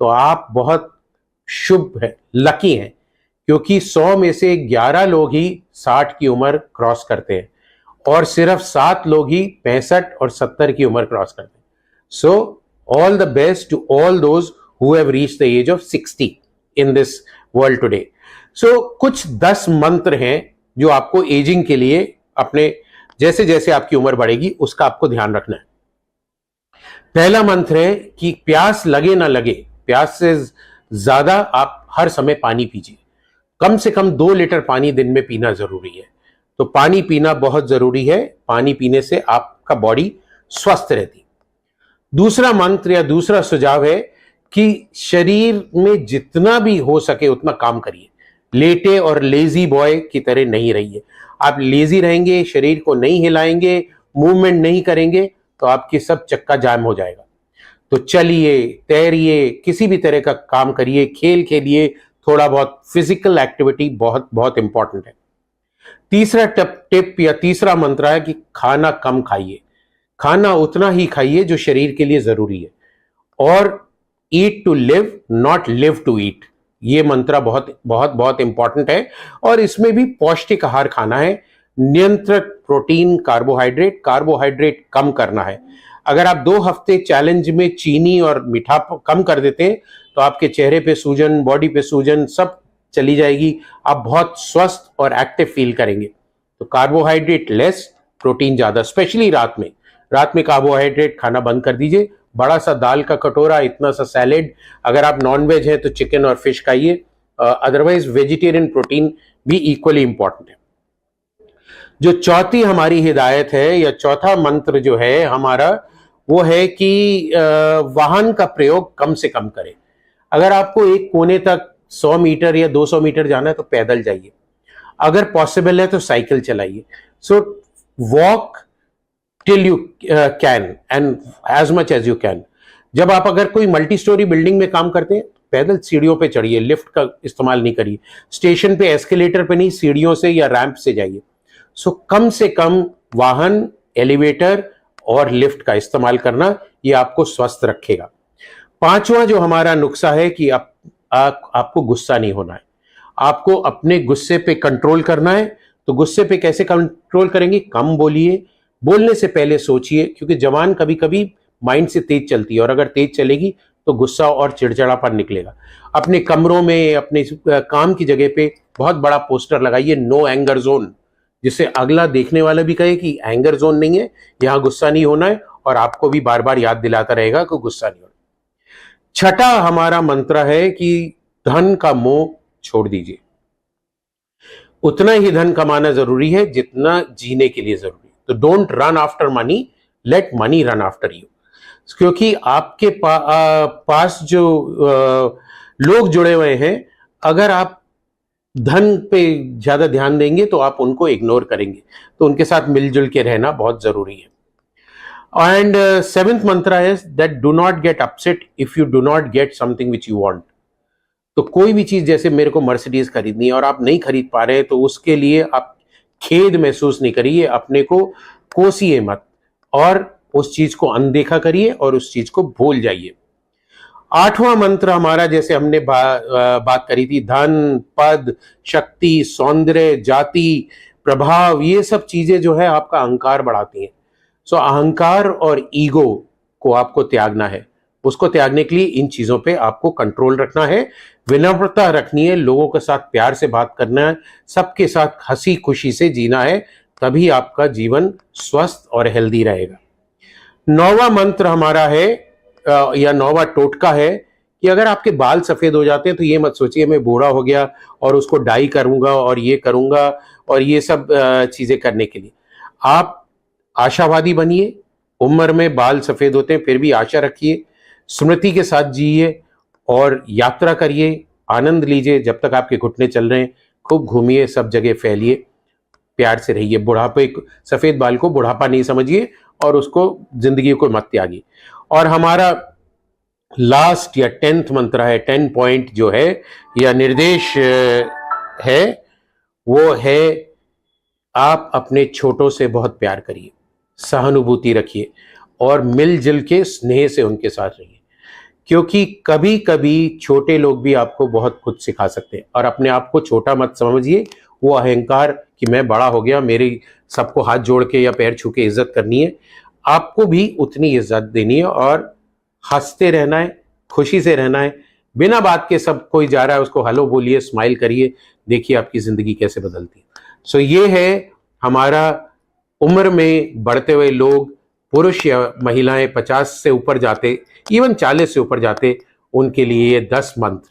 तो आप बहुत शुभ है, लकी हैं, क्योंकि 100 में से 11 लोग ही 60 की उम्र क्रॉस करते हैं और सिर्फ 7 लोग ही 65 और 70 की उम्र क्रॉस करते हैं. So all the best to all those who have reached the age of 60 in this world today. So कुछ 10 मंत्र हैं जो आपको एजिंग के लिए अपने जैसे जैसे आपकी उम्र बढ़ेगी उसका आपको ध्यान रखना है. पहला मंत्र है कि प्यास लगे ना लगे, प्यास से ज्यादा आप हर समय पानी पीजिए. कम से कम 2 लीटर पानी दिन में पीना जरूरी है. तो पानी पीना बहुत जरूरी है. पानी पीने से आपका बॉडी स्वस्थ रहती. दूसरा मंत्र या दूसरा सुझाव है कि शरीर में जितना भी हो सके उतना काम करिए. लेटे और लेजी बॉय की तरह नहीं रहिए. आप लेजी रहेंगे, शरीर को नहीं हिलाएंगे, मूवमेंट नहीं करेंगे तो आपकी सब चक्का जाम हो जाएगा. तो चलिए, तैरिए, किसी भी तरह का काम करिए, खेल खेलिए, थोड़ा बहुत फिजिकल एक्टिविटी बहुत बहुत इंपॉर्टेंट है. तीसरा टिप या तीसरा मंत्र है कि खाना कम खाइए. खाना उतना ही खाइए जो शरीर के लिए जरूरी है. और eat to live, not live to eat. ये मंत्र बहुत बहुत बहुत इंपॉर्टेंट है. और इसमें भी पौष्टिक आहार खाना है. नियंत्रित प्रोटीन, कार्बोहाइड्रेट कम करना है. अगर आप 2 हफ्ते चैलेंज में चीनी और मीठा कम कर देते हैं तो आपके चेहरे पे सूजन, बॉडी पे सूजन सब चली जाएगी. आप बहुत स्वस्थ और एक्टिव फील करेंगे. तो कार्बोहाइड्रेट लेस, प्रोटीन ज्यादा, स्पेशली रात में. रात में कार्बोहाइड्रेट खाना बंद कर दीजिए. बड़ा सा दाल का कटोरा, इतना सा सैलेड. अगर आप नॉन वेज हैं तो चिकन और फिश खाइए. अदरवाइज वेजिटेरियन प्रोटीन भी इक्वली इंपॉर्टेंट है. जो चौथी हमारी हिदायत है या चौथा मंत्र जो है हमारा, वो है कि वाहन का प्रयोग कम से कम करें. अगर आपको एक कोने तक 100 मीटर या 200 मीटर जाना है तो पैदल जाइए. अगर पॉसिबल है तो साइकिल चलाइए. So walk till you can and as much as you can. जब आप अगर कोई मल्टी स्टोरी बिल्डिंग में काम करते हैं पैदल सीढ़ियों पे चढ़िए, लिफ्ट का इस्तेमाल नहीं करिए. स्टेशन पे एस्केलेटर पे नहीं, सीढ़ियों से या रैंप से जाइए. सो कम से कम वाहन, एलिवेटर और लिफ्ट का इस्तेमाल करना, ये आपको स्वस्थ रखेगा. पांचवा जो हमारा नुस्खा है कि आपको गुस्सा नहीं होना है. आपको अपने गुस्से पे कंट्रोल करना है. तो गुस्से पे कैसे कंट्रोल करेंगे? कम बोलिए. बोलने से पहले सोचिए, क्योंकि जबान कभी कभी माइंड से तेज चलती है और अगर तेज चलेगी तो गुस्सा और चिड़चिड़ापन निकलेगा. अपने कमरों में, अपने काम की जगह पे बहुत बड़ा पोस्टर लगाइए, नो एंगर जोन, जिससे अगला देखने वाला भी कहे कि एंगर जोन नहीं है, यहां गुस्सा नहीं होना है, और आपको भी बार बार याद दिलाता रहेगा कि गुस्सा नहीं होना. छठा हमारा मंत्र है कि धन का मोह छोड़ दीजिए. उतना ही धन कमाना जरूरी है जितना जीने के लिए जरूरी है. तो don't run after money, late money run after you. क्योंकि आपके पास जो लोग जुड़े हुए हैं, अगर आप धन पे ज्यादा ध्यान देंगे तो आप उनको इग्नोर करेंगे. तो उनके साथ मिलजुल के रहना बहुत जरूरी है. एंड सेवेंथ मंत्र है that do not get upset if you do not get something which you want. तो कोई भी चीज, जैसे मेरे को मर्सिडीज खरीदनी है और आप नहीं खरीद पा रहे हैं तो उसके लिए आप खेद महसूस नहीं करिए. अपने को कोसिए मत और उस चीज को अनदेखा करिए और उस चीज को भूल जाइए. आठवां मंत्र हमारा, जैसे हमने बात करी थी, धन, पद, शक्ति, सौंदर्य, जाति, प्रभाव, ये सब चीजें जो है आपका अहंकार बढ़ाती हैं. सो अहंकार और ईगो को आपको त्यागना है. उसको त्यागने के लिए इन चीजों पे आपको कंट्रोल रखना है. विनम्रता रखनी है, लोगों के साथ प्यार से बात करना है, सबके साथ हंसी खुशी से जीना है. तभी आपका जीवन स्वस्थ और हेल्दी रहेगा. 9वां मंत्र हमारा है या 9वां टोटका है कि अगर आपके बाल सफेद हो जाते हैं तो ये मत सोचिए मैं बूढ़ा हो गया और उसको डाई करूंगा और ये करूंगा और ये सब चीजें करने के लिए. आप आशावादी बनिए. उम्र में बाल सफेद होते हैं फिर भी आशा रखिए. स्मृति के साथ जिए और यात्रा करिए, आनंद लीजिए. जब तक आपके घुटने चल रहे हैं खूब घूमिए, सब जगह फैलिए, प्यार से रहिए. बुढ़ापे, सफेद बाल को बुढ़ापा नहीं समझिए और उसको जिंदगी को मत त्यागिए. और हमारा लास्ट या 10th मंत्र है, 10 पॉइंट जो है या निर्देश है, वो है आप अपने छोटों से बहुत प्यार करिए, सहानुभूति रखिए और मिलजुल के स्नेह से उनके साथ रहिए. क्योंकि कभी कभी छोटे लोग भी आपको बहुत कुछ सिखा सकते हैं। और अपने आप को छोटा मत समझिए, वो अहंकार कि मैं बड़ा हो गया, मेरी सबको हाथ जोड़ के या पैर छू के इज्जत करनी है, आपको भी उतनी इज्जत देनी है और हंसते रहना है, खुशी से रहना है। बिना बात के सब कोई जा रहा है उसको हेलो बोलिए, स्माइल करिए, देखिए आपकी जिंदगी कैसे बदलती है। सो ये है हमारा उम्र में बढ़ते हुए लोग, पुरुष या महिलाएं 50 से ऊपर जाते, इवन 40 से ऊपर जाते, उनके लिए ये 10 मंत्र